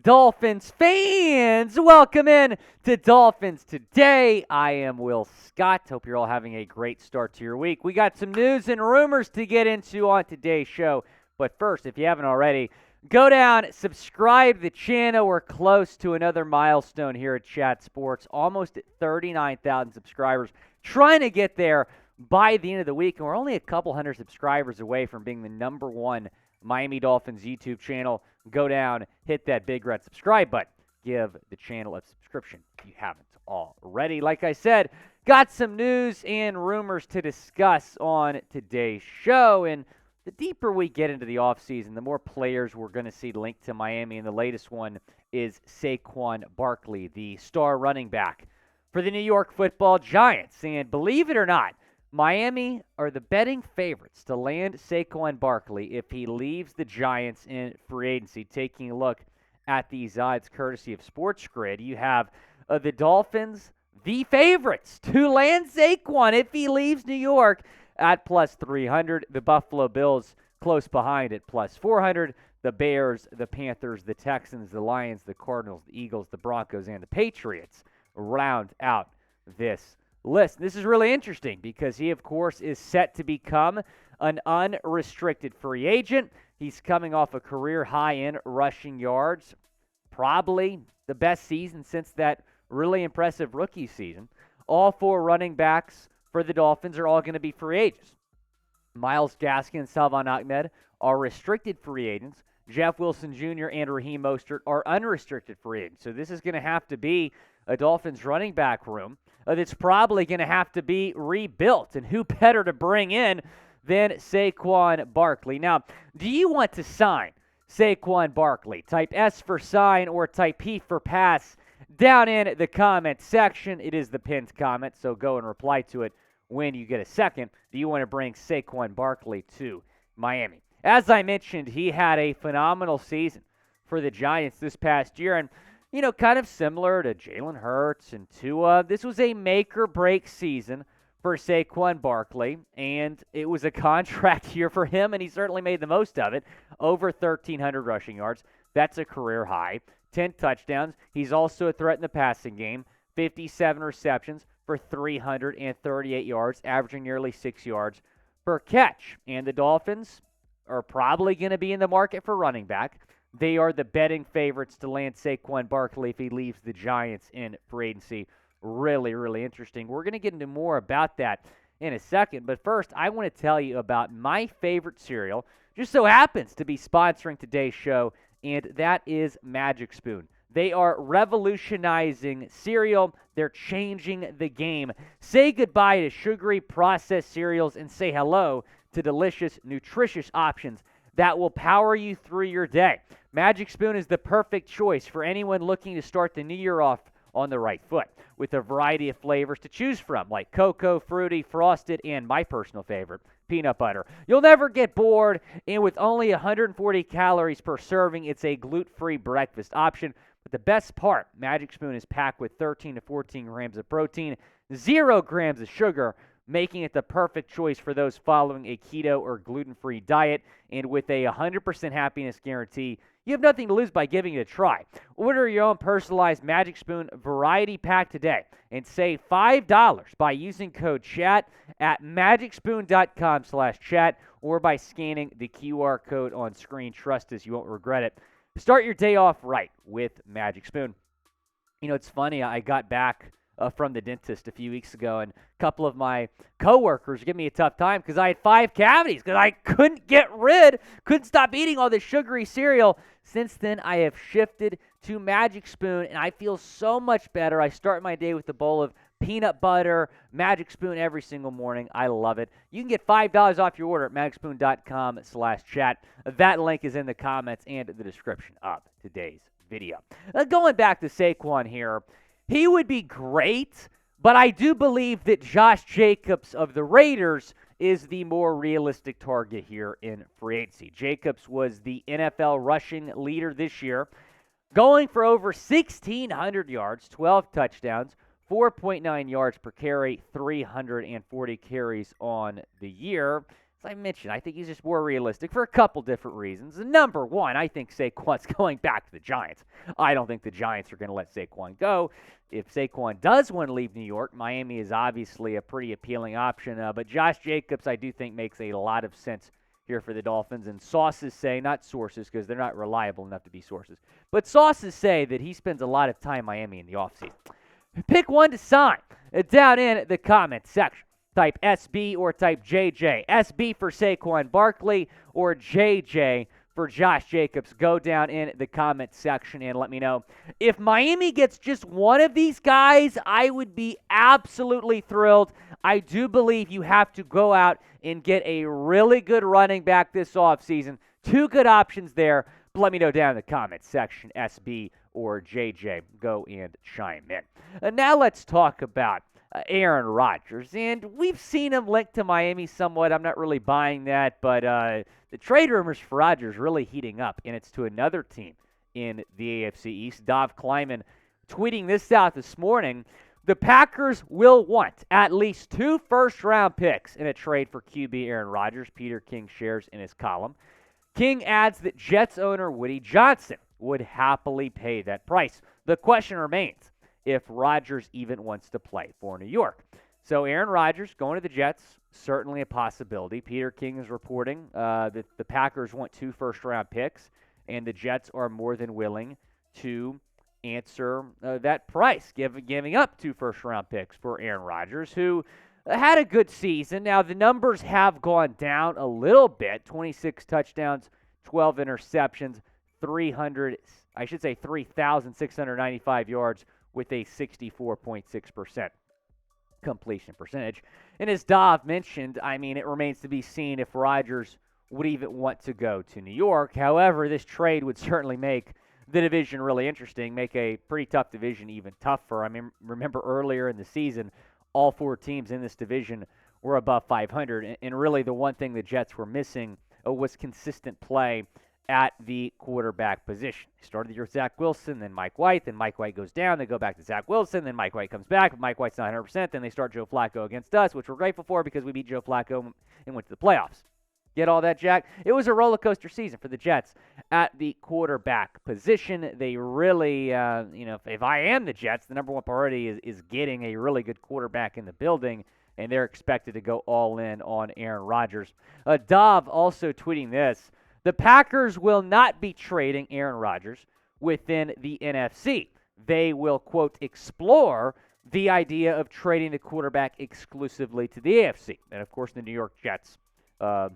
Dolphins fans, welcome in to Dolphins Today. I am Will Scott. Hope you're all having a great start to your week. We got some news and rumors to get into on today's show. But first, if you haven't already, go down, subscribe to the channel. We're close to another milestone here at Chat Sports, almost at 39,000 subscribers. Trying to get there by the end of the week, and we're only a couple hundred subscribers away from being the number one Miami Dolphins YouTube channel. Go down, hit that big red subscribe button. Give the channel a subscription if you haven't already. Like I said, got some news and rumors to discuss on today's show. And the deeper we get into the offseason, the more players we're going to see linked to Miami. And the latest one is Saquon Barkley, the star running back for the New York Football Giants. And believe it or not, Miami are the betting favorites to land Saquon Barkley if he leaves the Giants in free agency. Taking a look at these odds courtesy of Sports Grid, you have the Dolphins, the favorites to land Saquon if he leaves New York at plus 300. The Buffalo Bills close behind at plus 400. The Bears, the Panthers, the Texans, the Lions, the Cardinals, the Eagles, the Broncos, and the Patriots round out this list. This is really interesting because he, of course, is set to become an unrestricted free agent. He's coming off a career high in rushing yards, probably the best season since that really impressive rookie season. All four running backs for the Dolphins are all going to be free agents. Myles Gaskin and Salvon Ahmed are restricted free agents. Jeff Wilson Jr. and Raheem Mostert are unrestricted free agents. So this is going to have to be a Dolphins running back room that's probably going to have to be rebuilt. And who better to bring in than Saquon Barkley? Now, do you want to sign Saquon Barkley? Type S for sign or type P for pass down in the comment section. It is the pinned comment, so go and reply to it when you get a second. Do you want to bring Saquon Barkley to Miami? As I mentioned, he had a phenomenal season for the Giants this past year, and kind of similar to Jalen Hurts and Tua, this was a make-or-break season for Saquon Barkley, and it was a contract year for him, and he certainly made the most of it. Over 1,300 rushing yards. That's a career high. 10 touchdowns. He's also a threat in the passing game. 57 receptions for 338 yards, averaging nearly 6 yards per catch. And the Dolphins are probably going to be in the market for running back. They are the betting favorites to land Saquon Barkley if he leaves the Giants in free agency. Really, really interesting. We're going to get into more about that in a second. But first, I want to tell you about my favorite cereal. Just so happens to be sponsoring today's show, and that is Magic Spoon. They are revolutionizing cereal. They're changing the game. Say goodbye to sugary processed cereals and say hello to delicious, nutritious options that will power you through your day. Magic Spoon is the perfect choice for anyone looking to start the new year off on the right foot, with a variety of flavors to choose from, like cocoa, fruity, frosted, and my personal favorite, peanut butter. You'll never get bored, and with only 140 calories per serving, it's a gluten-free breakfast option. But the best part, Magic Spoon is packed with 13 to 14 grams of protein, 0 grams of sugar, making it the perfect choice for those following a keto or gluten-free diet. And with a 100% happiness guarantee, you have nothing to lose by giving it a try. Order your own personalized Magic Spoon variety pack today and save $5 by using code CHAT at magicspoon.com/chat or by scanning the QR code on screen. Trust us, you won't regret it. Start your day off right with Magic Spoon. It's funny, I got back from the dentist a few weeks ago, and a couple of my coworkers give me a tough time because I had 5 cavities because I couldn't stop eating all this sugary cereal. Since then, I have shifted to Magic Spoon, and I feel so much better. I start my day with a bowl of peanut butter, Magic Spoon every single morning. I love it. You can get $5 off your order at magicspoon.com/chat. That link is in the comments and the description of today's video. Going back to Saquon here, he would be great, but I do believe that Josh Jacobs of the Raiders is the more realistic target here in free agency. Jacobs was the NFL rushing leader this year, going for over 1,600 yards, 12 touchdowns, 4.9 yards per carry, 340 carries on the year. As I mentioned, I think he's just more realistic for a couple different reasons. Number one, I think Saquon's going back to the Giants. I don't think the Giants are going to let Saquon go. If Saquon does want to leave New York, Miami is obviously a pretty appealing option. But Josh Jacobs, I do think, makes a lot of sense here for the Dolphins. And sources say, not sources because they're not reliable enough to be sources, but sources say that he spends a lot of time in Miami in the offseason. Pick one to sign down in the comments section. Type SB or type JJ. SB for Saquon Barkley or JJ for Josh Jacobs. Go down in the comment section and let me know. If Miami gets just one of these guys, I would be absolutely thrilled. I do believe you have to go out and get a really good running back this offseason. Two good options there. But let me know down in the comments section, SB or JJ. Go and chime in. And now let's talk about Aaron Rodgers, and we've seen him linked to Miami somewhat. I'm not really buying that, but the trade rumors for Rodgers really heating up, and it's to another team in the AFC East. Dov Kleiman tweeting this out this morning. The Packers will want at least 2 first-round picks in a trade for QB Aaron Rodgers, Peter King shares in his column. King adds that Jets owner Woody Johnson would happily pay that price. The question remains if Rodgers even wants to play for New York. So Aaron Rodgers going to the Jets, certainly a possibility. Peter King is reporting that the Packers want 2 first-round picks, and the Jets are more than willing to answer that price, giving up 2 first-round picks for Aaron Rodgers, who had a good season. Now, the numbers have gone down a little bit, 26 touchdowns, 12 interceptions, 3,695 yards, with a 64.6% completion percentage. And as Dov mentioned, I mean, it remains to be seen if Rodgers would even want to go to New York. However, this trade would certainly make the division really interesting, make a pretty tough division even tougher. I mean, remember earlier in the season, all 4 teams in this division were above 500, and really the one thing the Jets were missing was consistent play at the quarterback position. They started the year with Zach Wilson, then Mike White, then Mike White goes down, they go back to Zach Wilson, then Mike White comes back, but Mike White's not 100%, then they start Joe Flacco against us, which we're grateful for because we beat Joe Flacco and went to the playoffs. Get all that, Jack? It was a roller coaster season for the Jets at the quarterback position. They really, if I am the Jets, the number one priority is getting a really good quarterback in the building, and they're expected to go all in on Aaron Rodgers. Dov also tweeting this. The Packers will not be trading Aaron Rodgers within the NFC. They will, quote, explore the idea of trading the quarterback exclusively to the AFC. And, of course, the New York Jets, are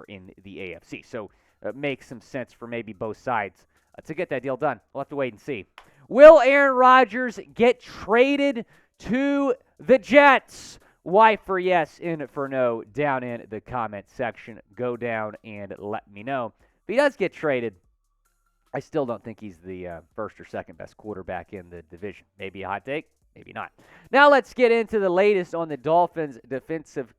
in the AFC. So it makes some sense for maybe both sides to get that deal done. We'll have to wait and see. Will Aaron Rodgers get traded to the Jets? Y for yes, in for no, down in the comment section. Go down and let me know. If he does get traded, I still don't think he's the first or second best quarterback in the division. Maybe a hot take, maybe not. Now let's get into the latest on the Dolphins' defensive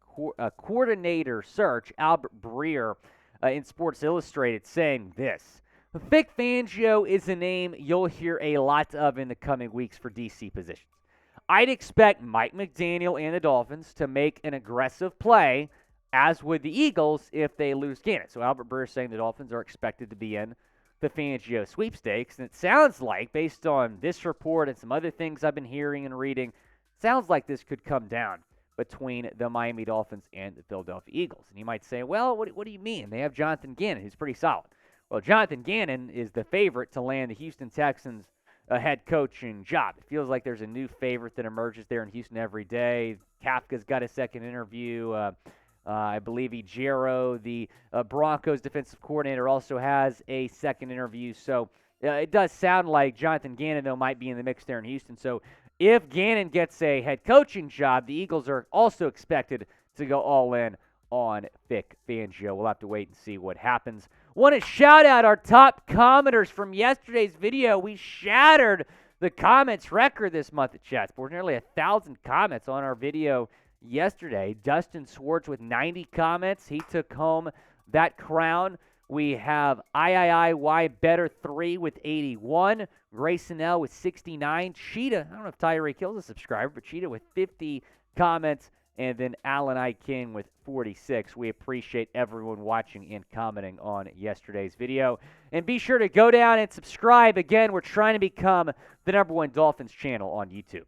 coordinator search. Albert Breer in Sports Illustrated saying this. Vic Fangio is a name you'll hear a lot of in the coming weeks for DC positions. I'd expect Mike McDaniel and the Dolphins to make an aggressive play, as would the Eagles if they lose Gannon. So Albert Breer is saying the Dolphins are expected to be in the Fangio sweepstakes. And it sounds like, based on this report and some other things I've been hearing and reading, sounds like this could come down between the Miami Dolphins and the Philadelphia Eagles. And you might say, well, what do you mean? They have Jonathan Gannon, who's pretty solid. Well, Jonathan Gannon is the favorite to land the Houston Texans a head coaching job. It feels like there's a new favorite that emerges there in Houston every day. Kafka's got a second interview. I believe Ejiro, the Broncos defensive coordinator, also has a second interview. So it does sound like Jonathan Gannon, though, might be in the mix there in Houston. So if Gannon gets a head coaching job, the Eagles are also expected to go all in on Vic Fangio. We'll have to wait and see what happens. Want to shout out our top commenters from yesterday's video. We shattered the comments record this month at Chat Sports. Nearly 1,000 comments on our video yesterday. Dustin Swartz with 90 comments. He took home that crown. We have IIIY Better 3 with 81. Grayson L with 69. Cheetah, I don't know if Tyree Kill's a subscriber, but Cheetah with 50 comments and then Alan I. King with 46. We appreciate everyone watching and commenting on yesterday's video. And be sure to go down and subscribe. Again, we're trying to become the #1 Dolphins channel on YouTube.